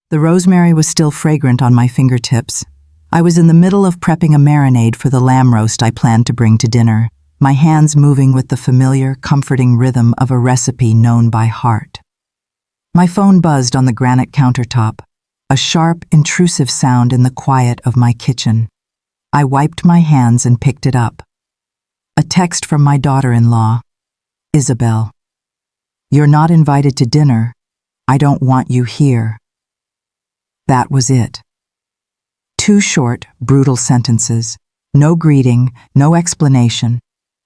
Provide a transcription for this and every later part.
The rosemary was still fragrant on my fingertips. I was in the middle of prepping a marinade for the lamb roast I planned to bring to dinner, my hands moving with the familiar, comforting rhythm of a recipe known by heart. My phone buzzed on the granite countertop, a sharp, intrusive sound in the quiet of my kitchen. I wiped my hands and picked it up. A text from my daughter-in-law. Isabel. You're not invited to dinner. I don't want you here. That was it. 2 short, brutal sentences. No greeting, no explanation.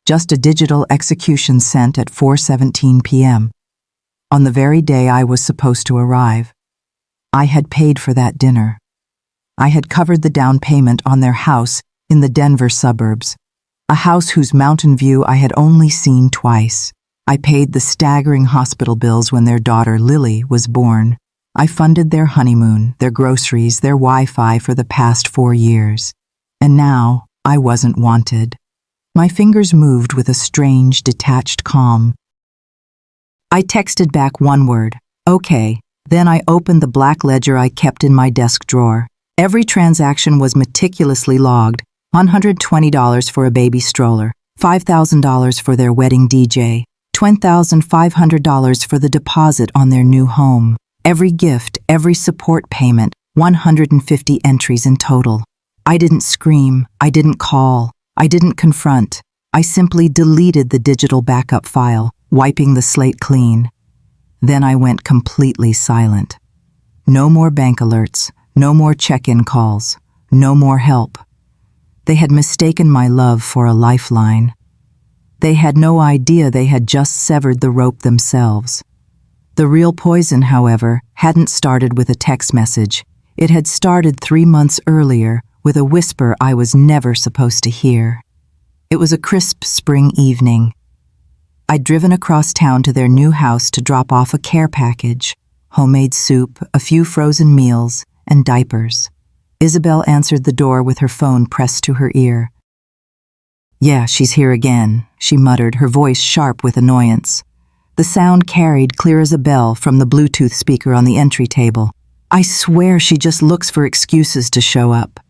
Just a digital execution sent at 4:17 p.m. on the very day I was supposed to arrive. I had paid for that dinner. I had covered the down payment on their house in the Denver suburbs, a house whose mountain view I had only seen twice. I paid the staggering hospital bills when their daughter Lily was born. I funded their honeymoon, their groceries, their Wi-Fi for the past 4 years. And now I wasn't wanted. My fingers moved with a strange, detached calm. I texted back one word, okay. Then I opened the black ledger I kept in my desk drawer. Every transaction was meticulously logged. $120 for a baby stroller, $5,000 for their wedding DJ, $20,500 for the deposit on their new home. Every gift, every support payment, 150 entries in total. I didn't scream, I didn't call, I didn't confront. I simply deleted the digital backup file, wiping the slate clean. Then I went completely silent. No more bank alerts, no more check-in calls, no more help. They had mistaken my love for a lifeline. They had no idea they had just severed the rope themselves. The real poison, however, hadn't started with a text message. It had started 3 months earlier with a whisper I was never supposed to hear. It was a crisp spring evening. I'd driven across town to their new house to drop off a care package, homemade soup, a few frozen meals, and diapers. Isabel answered the door with her phone pressed to her ear. Yeah, she's here again, she muttered, her voice sharp with annoyance. The sound carried clear as a bell from the Bluetooth speaker on the entry table. I swear she just looks for excuses to show up.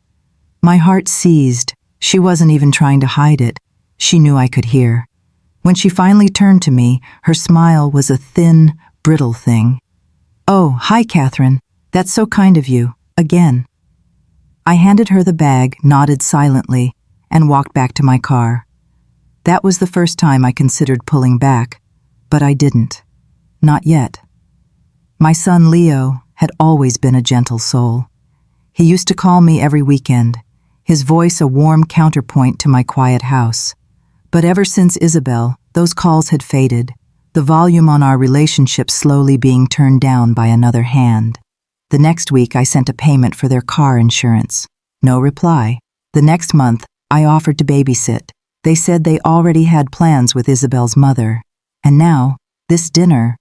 My heart seized. She wasn't even trying to hide it. She knew I could hear. When she finally turned to me, her smile was a thin, brittle thing. Oh, hi, Catherine. That's so kind of you. Again. I handed her the bag, nodded silently, and walked back to my car. That was the first time I considered pulling back, but I didn't. Not yet. My son Leo had always been a gentle soul. He used to call me every weekend, his voice a warm counterpoint to my quiet house. But ever since Isabel, those calls had faded, the volume on our relationship slowly being turned down by another hand. The next week I sent a payment for their car insurance. No reply. The next month I offered to babysit. They said they already had plans with Isabel's mother. And now, this dinner.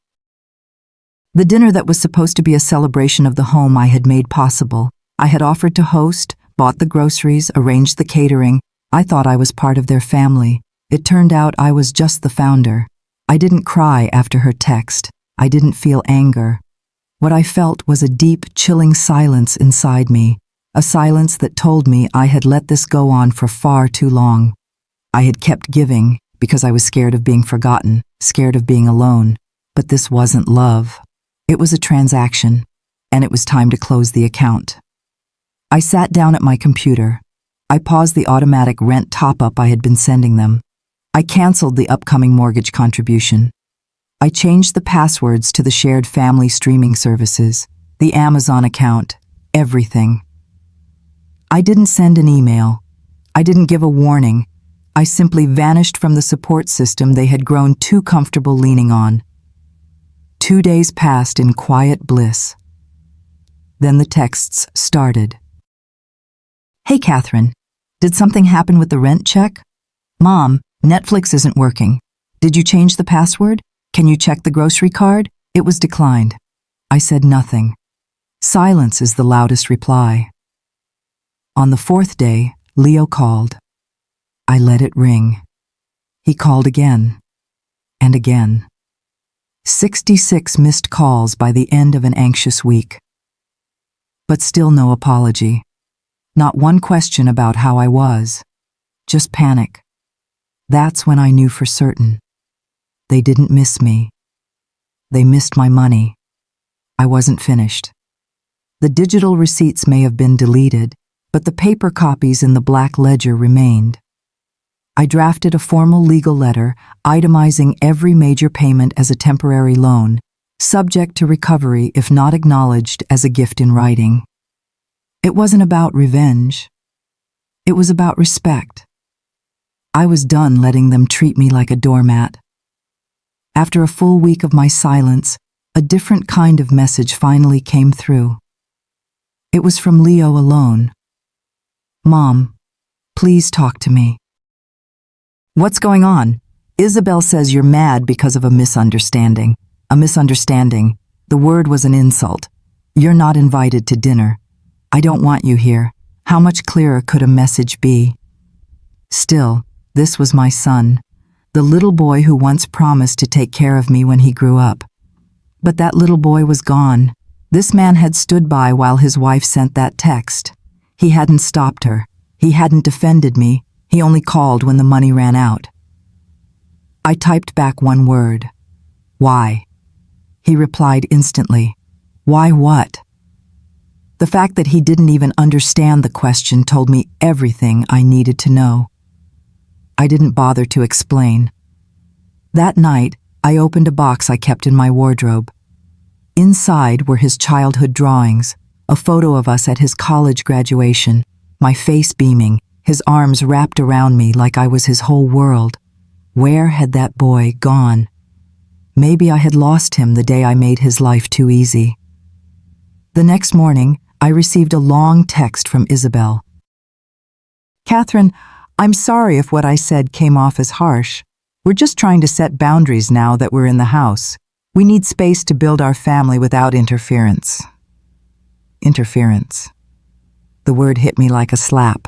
The dinner that was supposed to be a celebration of the home I had made possible. I had offered to host, bought the groceries, arranged the catering. I thought I was part of their family. It turned out I was just the founder. I didn't cry after her text. I didn't feel anger. What I felt was a deep, chilling silence inside me, a silence that told me I had let this go on for far too long. I had kept giving because I was scared of being forgotten, scared of being alone. But this wasn't love. It was a transaction, and it was time to close the account. I sat down at my computer. I paused the automatic rent top-up I had been sending them. I canceled the upcoming mortgage contribution. I changed the passwords to the shared family streaming services, the Amazon account, everything. I didn't send an email. I didn't give a warning. I simply vanished from the support system they had grown too comfortable leaning on. 2 days passed in quiet bliss. Then the texts started. Hey, Catherine, did something happen with the rent check? Mom, Netflix isn't working. Did you change the password? Can you check the grocery card? It was declined. I said nothing. Silence is the loudest reply. On the 4th day, Leo called. I let it ring. He called again and again. 66 missed calls by the end of an anxious week. But still no apology. Not one question about how I was. Just panic. That's when I knew for certain. They didn't miss me. They missed my money. I wasn't finished. The digital receipts may have been deleted, but the paper copies in the black ledger remained. I drafted a formal legal letter itemizing every major payment as a temporary loan, subject to recovery if not acknowledged as a gift in writing. It wasn't about revenge. It was about respect. I was done letting them treat me like a doormat. After a full week of my silence, a different kind of message finally came through. It was from Leo alone. "Mom, please talk to me." "What's going on?" "Isabel says you're mad because of a misunderstanding." "A misunderstanding." The word was an insult. "You're not invited to dinner. I don't want you here." How much clearer could a message be? Still, this was my son, the little boy who once promised to take care of me when he grew up. But that little boy was gone. This man had stood by while his wife sent that text. He hadn't stopped her. He hadn't defended me. He only called when the money ran out. I typed back one word. "Why?" He replied instantly. "Why what?" The fact that he didn't even understand the question told me everything I needed to know. I didn't bother to explain. That night, I opened a box I kept in my wardrobe. Inside were his childhood drawings, a photo of us at his college graduation, my face beaming, his arms wrapped around me like I was his whole world. Where had that boy gone? Maybe I had lost him the day I made his life too easy. The next morning, I received a long text from Isabel. "Catherine, I'm sorry if what I said came off as harsh. We're just trying to set boundaries now that we're in the house. We need space to build our family without interference." Interference. The word hit me like a slap.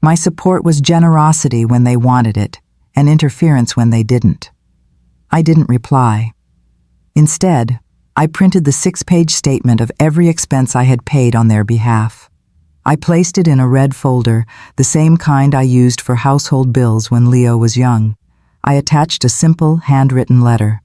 My support was generosity when they wanted it, and interference when they didn't. I didn't reply. Instead, I printed the 6-page statement of every expense I had paid on their behalf. I placed it in a red folder, the same kind I used for household bills when Leo was young. I attached a simple, handwritten letter.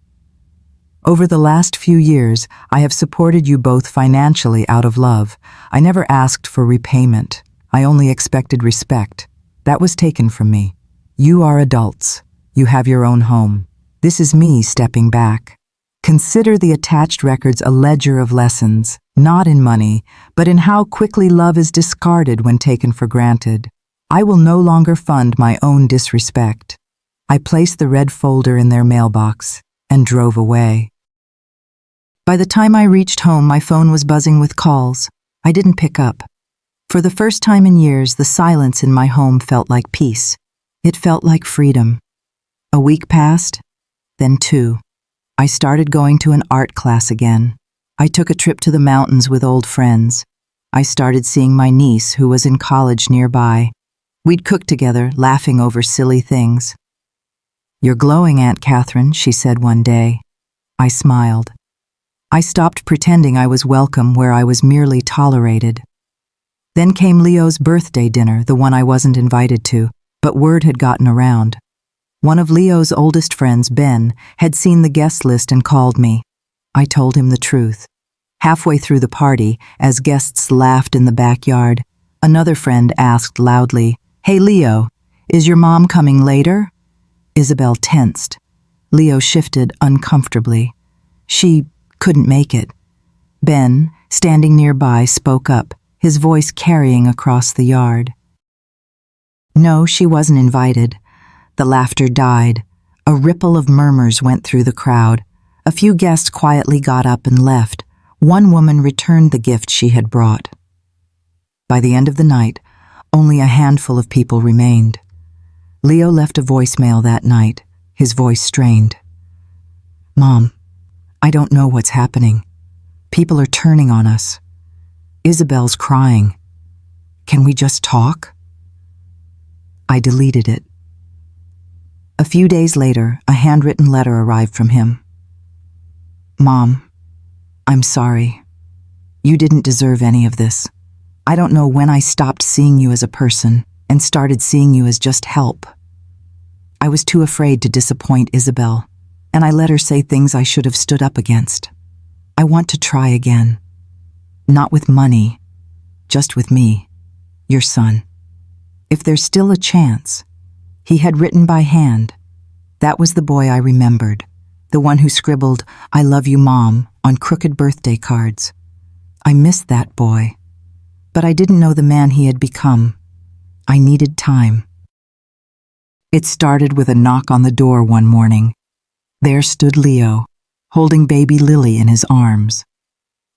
"Over the last few years, I have supported you both financially out of love. I never asked for repayment. I only expected respect. That was taken from me. You are adults. You have your own home. This is me stepping back. Consider the attached records a ledger of lessons, not in money, but in how quickly love is discarded when taken for granted. I will no longer fund my own disrespect." I placed the red folder in their mailbox and drove away. By the time I reached home, my phone was buzzing with calls. I didn't pick up. For the first time in years, the silence in my home felt like peace. It felt like freedom. A week passed, then 2. I started going to an art class again. I took a trip to the mountains with old friends. I started seeing my niece, who was in college nearby. We'd cook together, laughing over silly things. "You're glowing, Aunt Catherine," she said one day. I smiled. I stopped pretending I was welcome where I was merely tolerated. Then came Leo's birthday dinner, the one I wasn't invited to, but word had gotten around. One of Leo's oldest friends, Ben, had seen the guest list and called me. I told him the truth. Halfway through the party, as guests laughed in the backyard, another friend asked loudly, "Hey Leo, is your mom coming later?" Isabel tensed. Leo shifted uncomfortably. "She couldn't make it." Ben, standing nearby, spoke up, his voice carrying across the yard. "No, she wasn't invited." The laughter died. A ripple of murmurs went through the crowd. A few guests quietly got up and left. One woman returned the gift she had brought. By the end of the night, only a handful of people remained. Leo left a voicemail that night, his voice strained. "Mom, I don't know what's happening. People are turning on us. Isabel's crying. Can we just talk?" I deleted it. A few days later, a handwritten letter arrived from him. "Mom, I'm sorry. You didn't deserve any of this. I don't know when I stopped seeing you as a person and started seeing you as just help. I was too afraid to disappoint Isabel, and I let her say things I should have stood up against. I want to try again. Not with money, just with me, your son. If there's still a chance. He had written by hand. That was the boy I remembered, the one who scribbled, "I love you, Mom," on crooked birthday cards. I missed that boy, but I didn't know the man he had become. I needed time. It started with a knock on the door one morning. There stood Leo, holding baby Lily in his arms.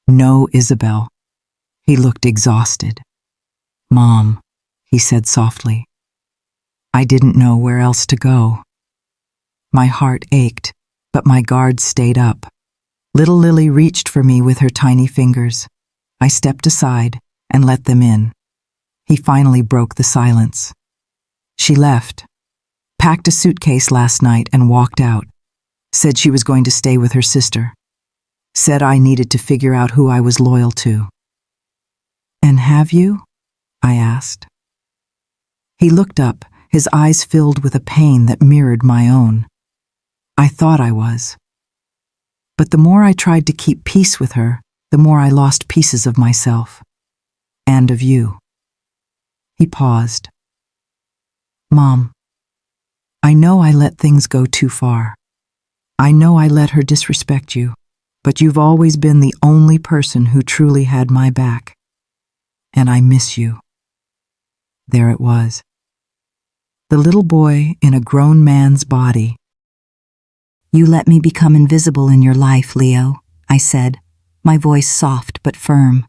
No Isabel. He looked exhausted. "Mom," he said softly. I didn't know where else to go. My heart ached, but my guard stayed up. Little Lily reached for me with her tiny fingers. I stepped aside and let them in. He finally broke the silence. She left, packed a suitcase last night and walked out. Said she was going to stay with her sister. Said I needed to figure out who I was loyal to. "And have you?" I asked. He looked up, his eyes filled with a pain that mirrored my own. I thought I was. But the more I tried to keep peace with her, the more I lost pieces of myself. And of you. He paused. "Mom, I know I let things go too far. I know I let her disrespect you, but you've always been the only person who truly had my back. And I miss you." There it was. The little boy in a grown man's body. "You let me become invisible in your life, Leo," I said, my voice soft but firm.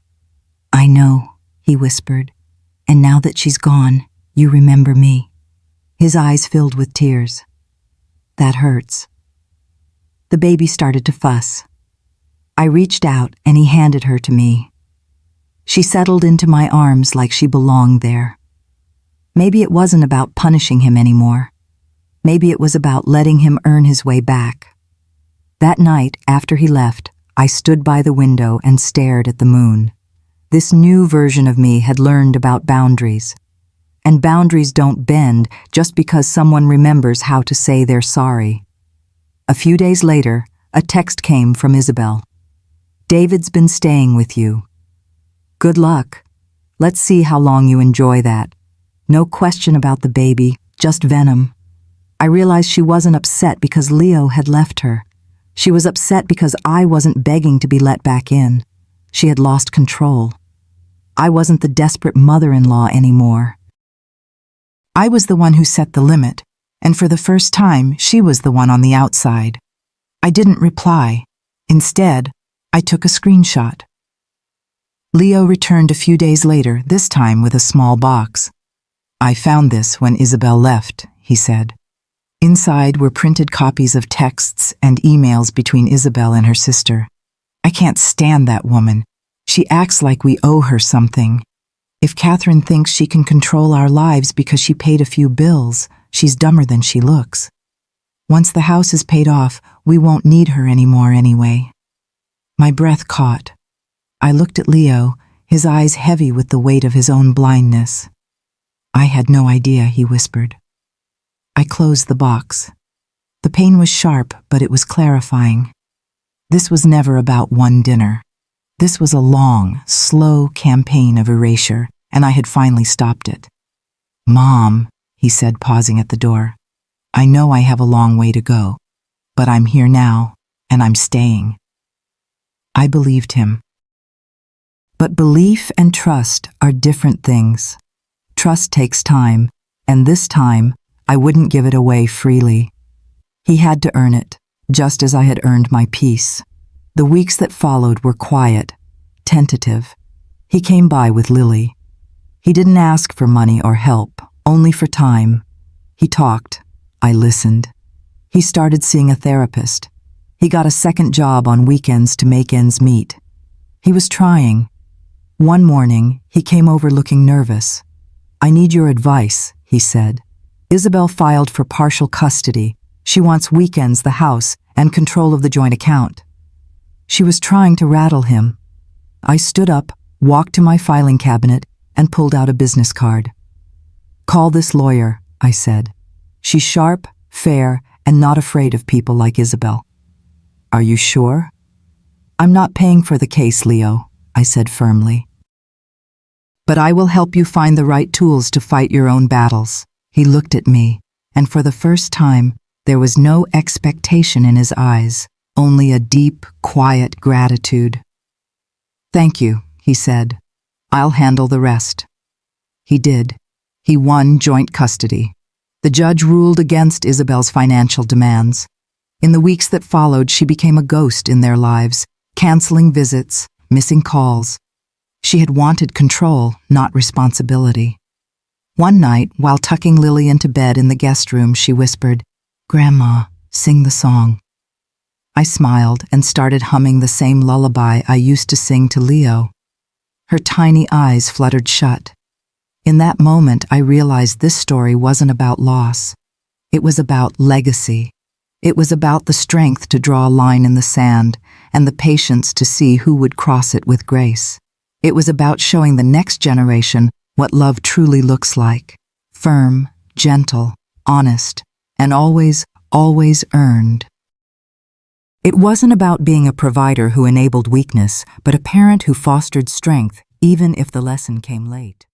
"I know," he whispered, "and now that she's gone, you remember me." His eyes filled with tears. "That hurts." The baby started to fuss. I reached out and he handed her to me. She settled into my arms like she belonged there. Maybe it wasn't about punishing him anymore. Maybe it was about letting him earn his way back. That night, after he left, I stood by the window and stared at the moon. This new version of me had learned about boundaries. And boundaries don't bend just because someone remembers how to say they're sorry. A few days later, a text came from Isabel. "David's been staying with you. Good luck. Let's see how long you enjoy that. No question about the baby, just venom." I realized she wasn't upset because Leo had left her. She was upset because I wasn't begging to be let back in. She had lost control. I wasn't the desperate mother-in-law anymore. I was the one who set the limit, and for the first time, she was the one on the outside. I didn't reply. Instead, I took a screenshot. Leo returned a few days later, this time with a small box. "I found this when Isabel left," he said. Inside were printed copies of texts and emails between Isabel and her sister. "I can't stand that woman. She acts like we owe her something. If Catherine thinks she can control our lives because she paid a few bills, she's dumber than she looks. Once the house is paid off, we won't need her anymore anyway." My breath caught. I looked at Leo, his eyes heavy with the weight of his own blindness. "I had no idea," he whispered. I closed the box. The pain was sharp, but it was clarifying. This was never about one dinner. This was a long, slow campaign of erasure, and I had finally stopped it. "Mom," he said, pausing at the door, "I know I have a long way to go, but I'm here now, and I'm staying." I believed him. But belief and trust are different things. Trust takes time, and this time, I wouldn't give it away freely. He had to earn it, just as I had earned my peace. The weeks that followed were quiet, tentative. He came by with Lily. He didn't ask for money or help, only for time. He talked. I listened. He started seeing a therapist. He got a second job on weekends to make ends meet. He was trying. One morning, he came over looking nervous. "I need your advice," he said. "Isabel filed for partial custody. She wants weekends, the house, and control of the joint account." She was trying to rattle him. I stood up, walked to my filing cabinet, and pulled out a business card. "Call this lawyer," I said. "She's sharp, fair, and not afraid of people like Isabel." "Are you sure?" "I'm not paying for the case, Leo," I said firmly. "But I will help you find the right tools to fight your own battles." He looked at me, and for the first time, there was no expectation in his eyes, only a deep, quiet gratitude. "Thank you," he said. "I'll handle the rest." He did. He won joint custody. The judge ruled against Isabel's financial demands. In the weeks that followed, she became a ghost in their lives, canceling visits, missing calls. She had wanted control, not responsibility. One night, while tucking Lily into bed in the guest room, she whispered, "Grandma, sing the song." I smiled and started humming the same lullaby I used to sing to Leo. Her tiny eyes fluttered shut. In that moment, I realized this story wasn't about loss. It was about legacy. It was about the strength to draw a line in the sand and the patience to see who would cross it with grace. It was about showing the next generation what love truly looks like: firm, gentle, honest, and always, always earned. It wasn't about being a provider who enabled weakness, but a parent who fostered strength, even if the lesson came late.